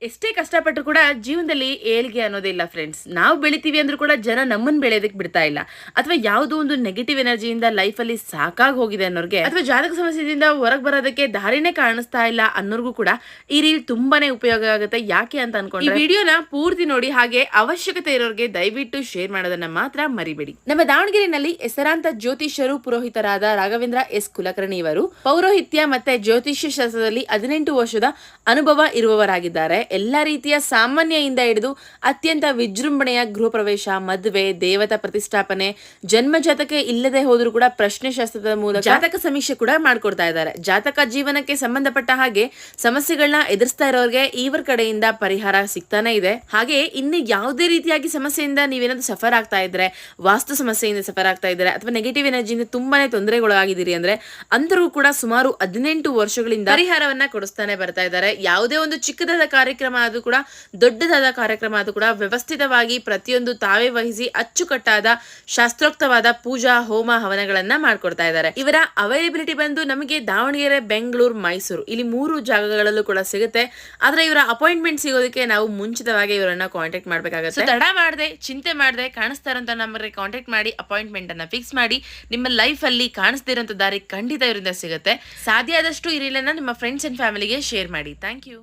ಎಷ್ಟೇ ಕಷ್ಟಪಟ್ಟರು ಕೂಡ ಜೀವನದಲ್ಲಿ ಏಳ್ಗೆ ಅನ್ನೋದಿಲ್ಲ ಫ್ರೆಂಡ್ಸ್. ನಾವು ಬೆಳಿತೀವಿ ಅಂದ್ರೂ ಕೂಡ ಜನ ನಮ್ಮನ್ನ ಬೆಳೆಯೋದಕ್ಕೆ ಬಿಡ್ತಾ ಇಲ್ಲ. ಅಥವಾ ಯಾವುದೋ ಒಂದು ನೆಗೆಟಿವ್ ಎನರ್ಜಿಯಿಂದ ಲೈಫಲ್ಲಿ ಸಾಕಾಗಿ ಹೋಗಿದೆ ಅನ್ನೋರ್ಗೆ, ಅಥವಾ ಜಾತಕ ಸಮಸ್ಯೆಯಿಂದ ಹೊರಗೆ ಬರೋದಕ್ಕೆ ದಾರಿನೇ ಕಾಣಿಸ್ತಾ ಇಲ್ಲ ಅನ್ನೋರ್ಗೂ ಕೂಡ ಈ ರೀಲ್ ತುಂಬಾನೇ ಉಪಯೋಗ ಆಗುತ್ತೆ. ಯಾಕೆ ಅಂತ ಅನ್ಕೊಂಡ್ರೆ ಈ ವಿಡಿಯೋನ ಪೂರ್ತಿ ನೋಡಿ, ಹಾಗೆ ಅವಶ್ಯಕತೆ ಇರೋರಿಗೆ ದಯವಿಟ್ಟು ಶೇರ್ ಮಾಡೋದನ್ನ ಮಾತ್ರ ಮರಿಬೇಡಿ. ನಮ್ಮ ದಾವಣಗೆರೆಯಲ್ಲಿ ಹೆಸರಾಂತ ಜ್ಯೋತಿಷ್ಯರು ಪುರೋಹಿತರಾದ ರಾಘವೇಂದ್ರ ಎಸ್ ಕುಲಕರ್ಣಿ ಇವರು ಪೌರೋಹಿತ್ಯ ಮತ್ತೆ ಜ್ಯೋತಿಷ್ಯ ಶಾಸ್ತ್ರದಲ್ಲಿ 18 ವರ್ಷದ ಅನುಭವ ಇರುವವರಾಗಿದ್ದಾರೆ. ಎಲ್ಲ ರೀತಿಯ ಸಾಮಾನ್ಯದಿಂದ ಹಿಡಿದು ಅತ್ಯಂತ ವಿಜೃಂಭಣೆಯ ಗೃಹ ಪ್ರವೇಶ, ಮದುವೆ, ದೇವತಾ ಪ್ರತಿಷ್ಠಾಪನೆ, ಜನ್ಮ ಜಾತಕ ಇಲ್ಲದೆ ಹೋದ್ರೂ ಕೂಡ ಪ್ರಶ್ನೆ ಶಾಸ್ತ್ರದ ಮೂಲಕ ಜಾತಕ ಸಮೀಕ್ಷೆ ಕೂಡ ಮಾಡ್ಕೊಡ್ತಾ ಇದ್ದಾರೆ. ಜಾತಕ ಜೀವನಕ್ಕೆ ಸಂಬಂಧಪಟ್ಟ ಹಾಗೆ ಸಮಸ್ಯೆಗಳನ್ನ ಎದುರಿಸ್ತಾ ಇರೋರಿಗೆ ಇವರ ಕಡೆಯಿಂದ ಪರಿಹಾರ ಸಿಗ್ತಾನೆ ಇದೆ. ಹಾಗೆ ಇನ್ನು ಯಾವುದೇ ರೀತಿಯಾಗಿ ಸಮಸ್ಯೆಯಿಂದ ನೀವೇನಾದ್ರೂ ಸಫರ್ ಆಗ್ತಾ ಇದ್ರೆ, ವಾಸ್ತು ಸಮಸ್ಯೆಯಿಂದ ಸಫರ್ ಆಗ್ತಾ ಇದ್ರೆ, ಅಥವಾ ನೆಗೆಟಿವ್ ಎನರ್ಜಿಯಿಂದ ತುಂಬಾನೇ ತೊಂದರೆಗೊಳಗಾಗಿದ್ದೀರಿ ಅಂದ್ರೆ ಅಂತರೂ ಕೂಡ ಸುಮಾರು 18 ವರ್ಷಗಳಿಂದ ಪರಿಹಾರವನ್ನ ಕೊಡಿಸ್ತಾನೆ ಬರ್ತಾ ಇದ್ದಾರೆ. ಯಾವುದೇ ಒಂದು ಚಿಕ್ಕದಾದ ಕಾರ್ಯಕ್ರಮ ಆದ್ರೂ ಕೂಡ, ದೊಡ್ಡದಾದ ಕಾರ್ಯಕ್ರಮ ಆದ್ರೂ ಕೂಡ ವ್ಯವಸ್ಥಿತವಾಗಿ ಪ್ರತಿಯೊಂದು ತಾವೇ ವಹಿಸಿ ಅಚ್ಚುಕಟ್ಟಾದ ಶಾಸ್ತ್ರೋಕ್ತವಾದ ಪೂಜಾ, ಹೋಮ, ಹವನಗಳನ್ನ ಮಾಡ್ಕೊಡ್ತಾ ಇದ್ದಾರೆ. ಇವರ ಅವೈಲಬಿಲಿಟಿ ಬಂದು ನಮಗೆ ದಾವಣಗೆರೆ, ಬೆಂಗಳೂರು, ಮೈಸೂರು ಇಲ್ಲಿ 3 ಜಾಗಗಳಲ್ಲೂ ಕೂಡ ಸಿಗುತ್ತೆ. ಆದ್ರೆ ಇವರ ಅಪಾಯಿಂಟ್ಮೆಂಟ್ ಸಿಗೋದಕ್ಕೆ ನಾವು ಮುಂಚಿತವಾಗಿ ಇವರನ್ನ ಕಾಂಟ್ಯಾಕ್ಟ್ ಮಾಡ್ಬೇಕಾಗುತ್ತೆ. ತಡ ಮಾಡದೆ, ಚಿಂತೆ ಮಾಡದೆ ಕಾಣಿಸ್ತಾ ಇರೋಂಥ ನಂಬರ್ಗೆ ಕಾಂಟ್ಯಾಕ್ಟ್ ಮಾಡಿ ಅಪಾಯಿಂಟ್ಮೆಂಟ್ ಅನ್ನ ಫಿಕ್ಸ್ ಮಾಡಿ. ನಿಮ್ಮ ಲೈಫ್ ಅಲ್ಲಿ ಕಾಣಿಸ್ತಿರೋಂಥ ದಾರಿ ಖಂಡಿತ ಇವರಿಂದ ಸಿಗುತ್ತೆ. ಸಾಧ್ಯ ಆದಷ್ಟು ಈ ರೀಲನ್ನ ನಿಮ್ಮ ಫ್ರೆಂಡ್ಸ್ ಅಂಡ್ ಫ್ಯಾಮಿಲಿಗೆ ಶೇರ್ ಮಾಡಿ. Thank you.